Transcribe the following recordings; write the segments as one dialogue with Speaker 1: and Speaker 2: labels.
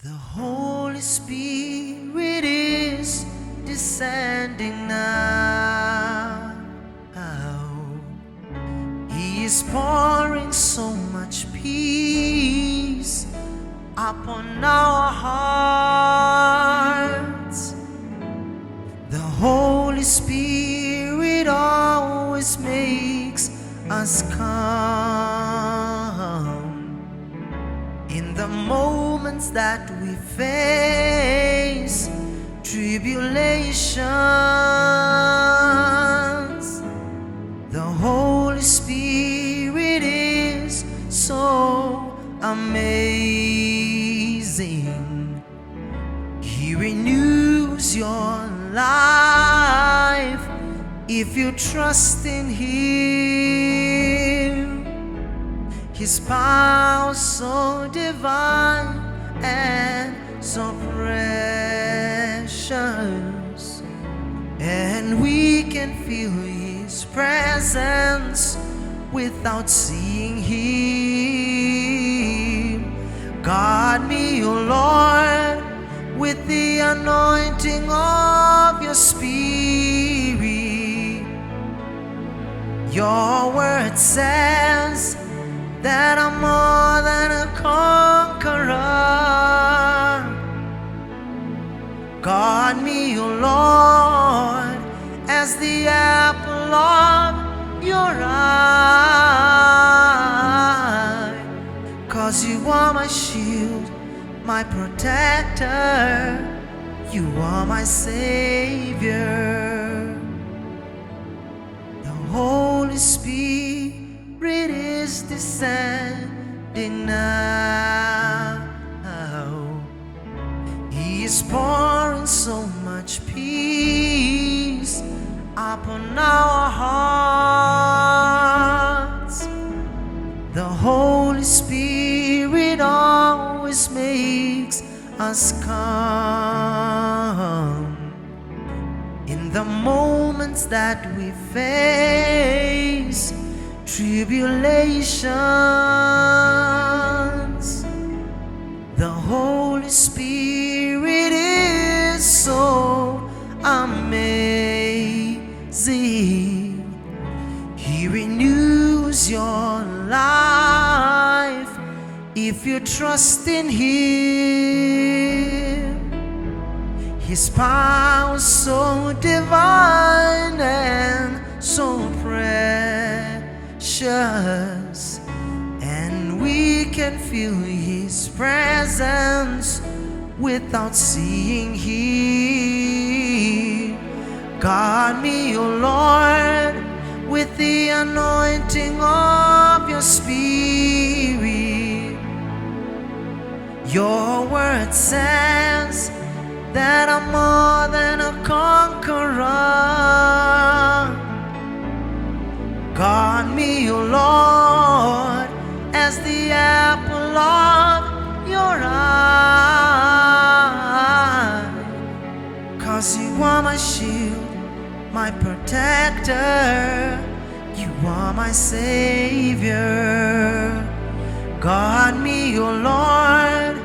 Speaker 1: The Holy Spirit is descending now. He is pouring so much peace upon our hearts. The Holy Spirit always makes us calm in the moments that we face tribulations. The Holy Spirit is so amazing. He renews your life if you trust in Him. His power so divine and so precious, and we can feel His presence without seeing Him. Guard me, O Lord, with the anointing of your Spirit. Your word says that I'm more than a conqueror. Guard me, O Lord, as the apple of your eye. 'Cause you are my shield, my protector, you are my Savior. The Holy Spirit is descending now. He is pouring so much peace upon our hearts. The Holy Spirit always makes us calm in the moments that we face tribulations. The Holy Spirit is so amazing. He renews your life if you trust in Him. His power so divine and so precious, and we can feel His presence without seeing Him. Guard me, O Lord, with the anointing of your Spirit. Your word says that I'm more than a conqueror. Guard me, O Lord, as the apple of your eye. 'Cause you are my shield, my protector, you are my Savior. Guard me, O Lord,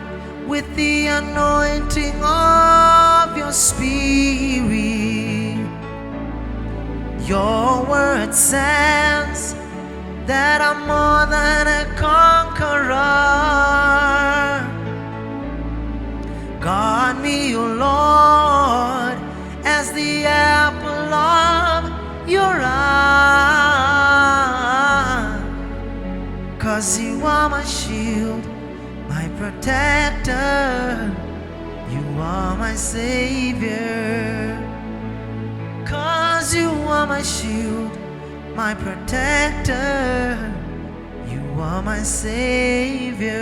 Speaker 1: with the anointing of your Spirit. Your word says that I'm more than a conqueror. Guard me, O Lord, as the apple of your eye. 'Cause you are my shield, my protector, you are my Savior. 'Cause you are my shield, my protector, you are my Savior.